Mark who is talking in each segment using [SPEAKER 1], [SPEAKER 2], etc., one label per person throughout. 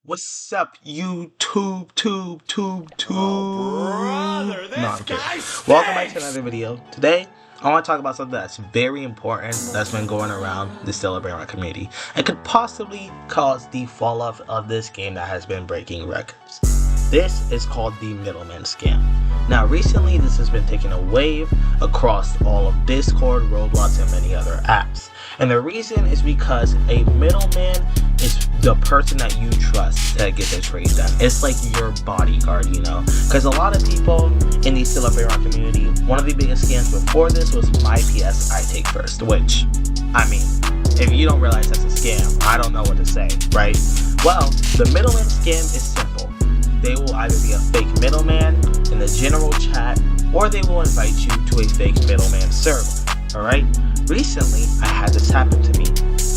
[SPEAKER 1] What's up, YouTube, tube?
[SPEAKER 2] Oh, brother, this
[SPEAKER 1] No, I'm kidding.
[SPEAKER 2] guy stinks.
[SPEAKER 1] Welcome back to another video. Today, I want to talk about something that's very important that's been going around the Brainrot community and could possibly cause the fall off of this game that has been breaking records. This is called the Middleman Scam. Now, recently, this has been taking a wave across all of Discord, Roblox, and many other apps. And the reason is because a middleman is the person that you trust to get the trade done. It's like your bodyguard, you know? Because a lot of people in the Brainrot community, one of the biggest scams before this was my PS I take first, which, I mean, if you don't realize that's a scam, I don't know what to say, right? Well, the middleman scam is simple. They will either be a fake middleman in the general chat, or they will invite you to a fake middleman server, alright? Recently, I had this happen to me.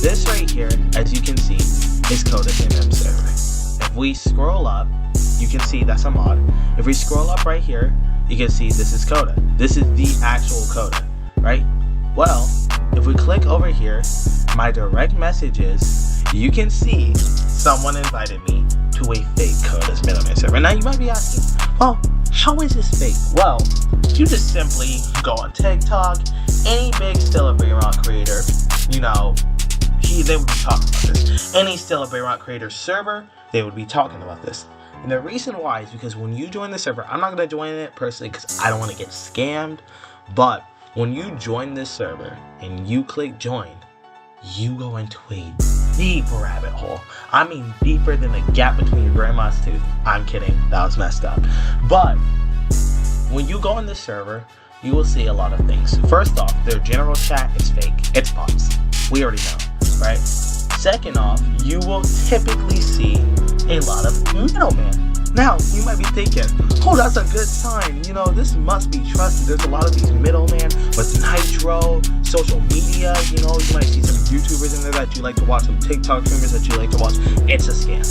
[SPEAKER 1] This right here, as you can see, is Kooda's MM server. If we scroll up, you can see that's a mod. If we scroll up right here, you can see this is Kooda. This is the actual Kooda, right? Well, if we click over here, my direct messages, you can see someone invited me to a fake Kooda's middleman server. Now you might be asking, well, how is this fake? Well, you just simply go on TikTok, any big Brainrot creator, you know, they would be talking about this. Any Brainrot creator server, they would be talking about this. And the reason why is because when you join the server, I'm not going to join it personally because I don't want to get scammed, but when you join this server and you click join, you go into a deep rabbit hole. I mean deeper than the gap between your grandma's tooth. I'm kidding, that was messed up. But when you go in this server, you will see a lot of things. First off, their general chat is fake. It's bots. We already know, right? Second off, you will typically see a lot of middlemen. Now, you might be thinking, oh, that's a good sign. You know, this must be trusted. There's a lot of these middlemen with Nitro, social media. You know, you might see some YouTubers in there that you like to watch, some TikTok streamers that you like to watch. It's a scam.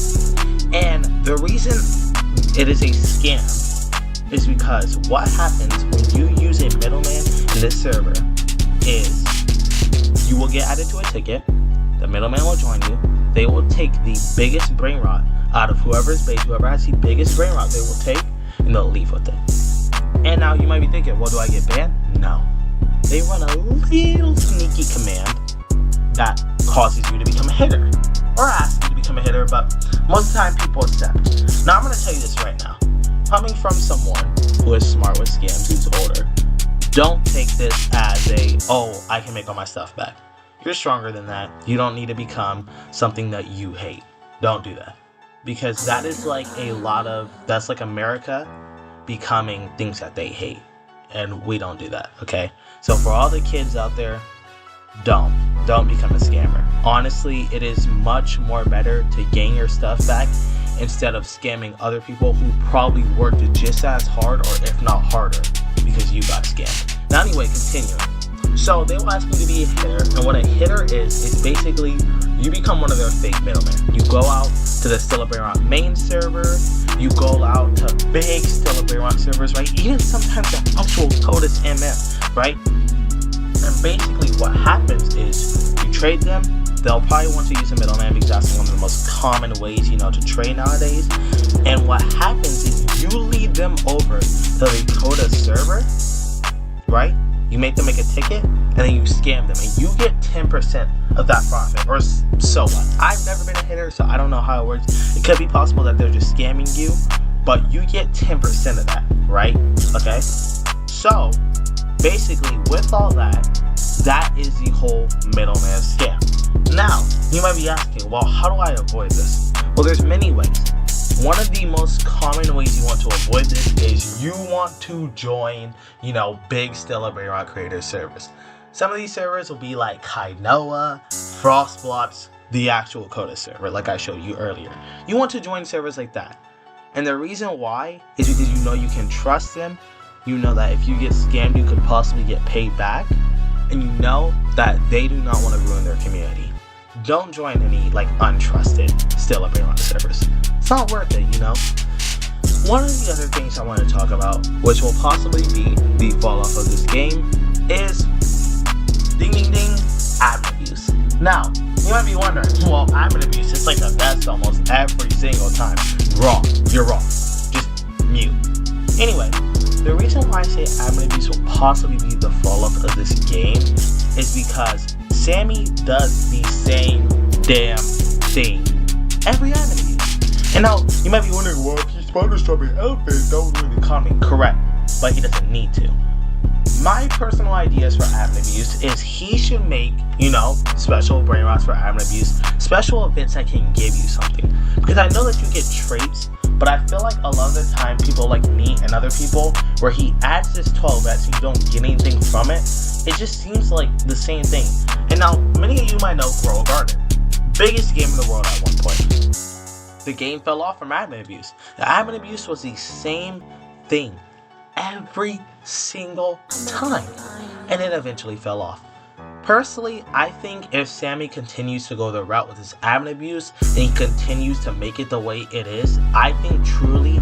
[SPEAKER 1] And the reason it is a scam is because what happens when you use a middleman in this server is you will get added to a ticket, the middleman will join you, they will take the biggest brain rot out of whoever's base, whoever has the biggest brain rot they will take, and they'll leave with it. And now you might be thinking, well, do I get banned? No. They run a little sneaky command that causes you to become a hitter, or ask you to become a hitter, but most of the time people accept. Now I'm going to tell you this right now. Coming from someone who is smart with scams, who's older, don't take this as a, oh, I can make all my stuff back. You're stronger than that. You don't need to become something that you hate. Don't do that. Because that is like that's like America becoming things that they hate. And we don't do that, okay? So for all the kids out there, don't become a scammer. Honestly, it is much more better to gain your stuff back instead of scamming other people who probably worked just as hard or if not harder because you got scammed. Now anyway, continuing. So they will ask you to be a hitter, and what a hitter is basically you become one of their fake middlemen. You go out to the Brainrot main server, you go out to big Brainrot servers, right? Even sometimes the actual Kooda's MM, right? And basically what happens is you trade them. They'll probably want to use a middleman because that's one of the most common ways, you know, to trade nowadays. And what happens is you lead them over to the Kooda server, right? You make them make a ticket, and then you scam them, and you get 10% of that profit, or so what? I've never been a hitter, so I don't know how it works. It could be possible that they're just scamming you, but you get 10% of that, right? Okay? So, basically, with all that, that is the whole middleman scam. Now, you might be asking, well, how do I avoid this? Well, there's many ways. One of the most common ways you want to avoid this is you want to join, you know, big Brainrot creator servers. Some of these servers will be like Kainoa, Frostblox, the actual Kooda server, like I showed you earlier. You want to join servers like that. And the reason why is because you know you can trust them. You know that if you get scammed, you could possibly get paid back. And you know that they do not want to ruin their community. Don't join any like untrusted Brainrot servers. It's not worth it, you know. One of the other things I want to talk about, which will possibly be the fall off of this game, is ding ding ding admin abuse. Now, you might be wondering, well, admin abuse is like a best almost every single time. Wrong. You're wrong. Just mute. Anyway, the reason why I say admin abuse will possibly be the fall-off of this game is because Sammy does the same damn thing every admin abuse. And now, you might be wondering, well, if he's Photoshop elephant, don't ruin the economy. Correct, but he doesn't need to. My personal ideas for admin abuse is he should make, special brain rots for admin abuse, special events that can give you something. Because I know that you get traits, but I feel like a lot of the time people like me and other people, where he adds this 12 events and you don't get anything from it, it just seems like the same thing. And now, many of you might know Grow a Garden. Biggest game in the world at one point. The game fell off from admin abuse. The admin abuse was the same thing every single time, and it eventually fell off. Personally, I think if Sammy continues to go the route with his admin abuse and he continues to make it the way it is, I think truly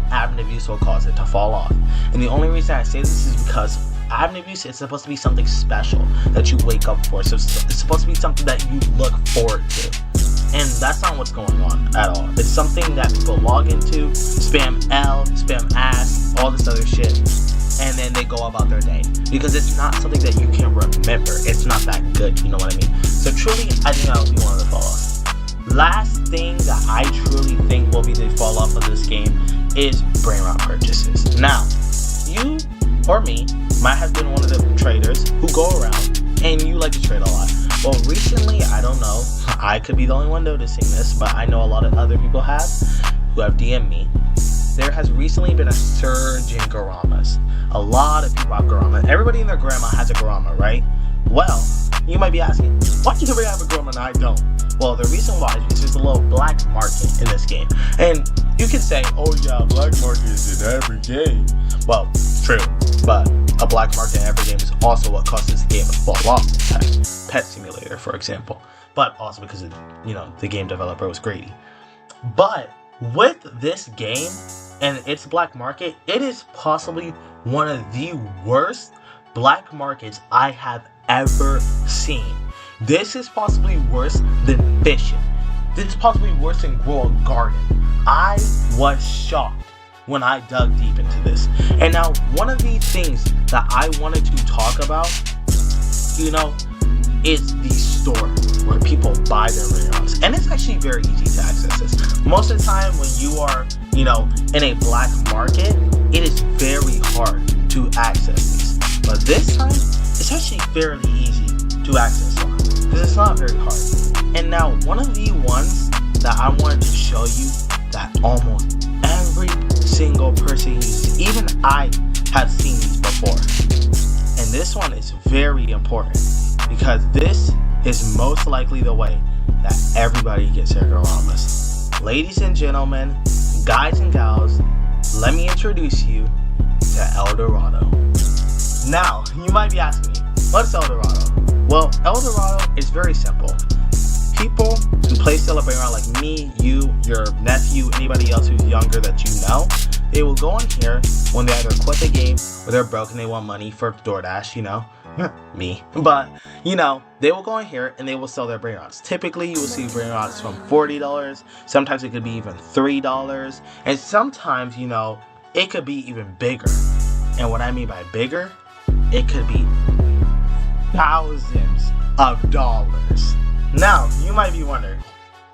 [SPEAKER 1] admin abuse will cause it to fall off. And the only reason I say this is because admin abuse is supposed to be something special that you wake up for. So it's supposed to be something that you look forward to. And that's not what's going on at all. It's something that people log into, spam L, spam ass, all this other shit, and then they go about their day. Because it's not something that you can remember. It's not that good, you know what I mean? So truly, I think that'll be one of the fall-offs. Last thing that I truly think will be the fall-off of this game is Brainrot purchases. Now, you or me might have been one of the traders who go around and you like to trade a lot. Well, recently, I don't know, I could be the only one noticing this, but I know a lot of other people have, who have DM'd me. There has recently been a surge in Garamas. A lot of people have Garama. Everybody and their grandma has a Garama, right? Well, you might be asking, why do you have a Garama and I don't? Well, the reason why is because there's a little black market in this game. And you can say, oh yeah, black market is in every game. Well, true, but a black market in every game is also what causes the game to fall off. Pet Simulator, for example. But also because, the game developer was greedy. But with this game and its black market, it is possibly one of the worst black markets I have ever seen. This is possibly worse than fishing. This is possibly worse than Grow a Garden. I was shocked when I dug deep into this. And now, one of the things that I wanted to talk about, is the store where people buy their Brainrots. And it's actually very easy to access this. Most of the time when you are, in a black market, it is very hard to access these. But this time, it's actually fairly easy to access one, because it's not very hard. And now, one of the ones that I wanted to show you that almost every single person uses, even I have seen these before. And this one is very important, because this is most likely the way that everybody gets their Garamas. Ladies and gentlemen, guys and gals, let me introduce you to El Dorado. Now, you might be asking me, what's El Dorado? Well, El Dorado is very simple. People who play Brainrot like me, you, your nephew, anybody else who's younger that you know, they will go on here when they either quit the game or they're broke and they want money for DoorDash, me. But, they will go in here and they will sell their Brainrots. Typically, you will see Brainrots from $40. Sometimes it could be even $3. And sometimes, it could be even bigger. And what I mean by bigger, it could be thousands of dollars. Now, you might be wondering,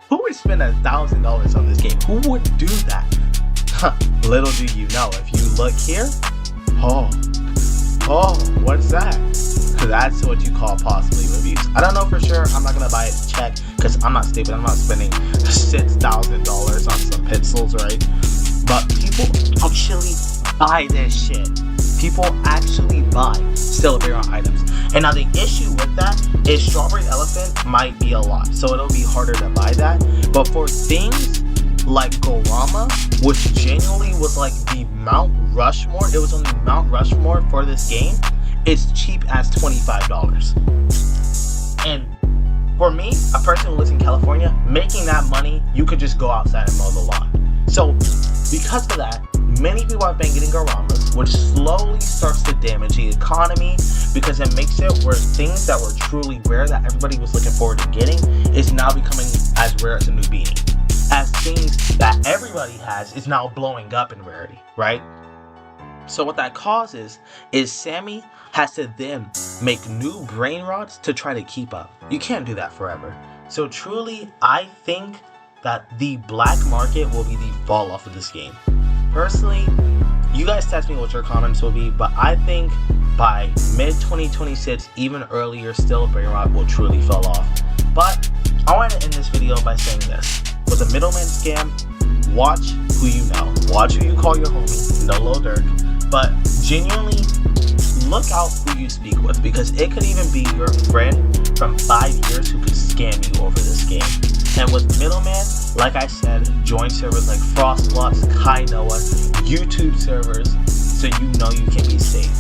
[SPEAKER 1] who would spend $1,000 on this game? Who would do that? Little do you know, if you look here, what's that? That's what you call possibly reviews. I don't know for sure. I'm not gonna buy it to check, because I'm not stupid. I'm not spending $6,000 on some pixels, right? But people actually buy this shit. People actually buy Brainrot items. And now the issue with that is Strawberry Elephant might be a lot, so it'll be harder to buy that. But for things like Gorama, which genuinely was like the Mount Rushmore, it was on the Mount Rushmore for this game, it's cheap as $25. And for me, a person who lives in California, making that money, you could just go outside and mow the lawn. So because of that, many people have been getting Garamas, which slowly starts to damage the economy because it makes it where things that were truly rare that everybody was looking forward to getting is now becoming as rare as a new beanie. As things that everybody has is now blowing up in rarity, right? So what that causes is Sammy has to then make new Brainrots to try to keep up. You can't do that forever. So truly, I think that the black market will be the fall off of this game. Personally, you guys test me what your comments will be, but I think by mid-2026, even earlier, still Brainrot will truly fall off. But I want to end this video by saying this. With a Middleman Scam, watch who you know. Watch who you call your homie, no Lil Durk. But genuinely, look out who you speak with, because it could even be your friend from 5 years who could scam you over this game. And with Middleman, like I said, join servers like Frostblox, Kainoa, YouTube servers, so you know you can be safe.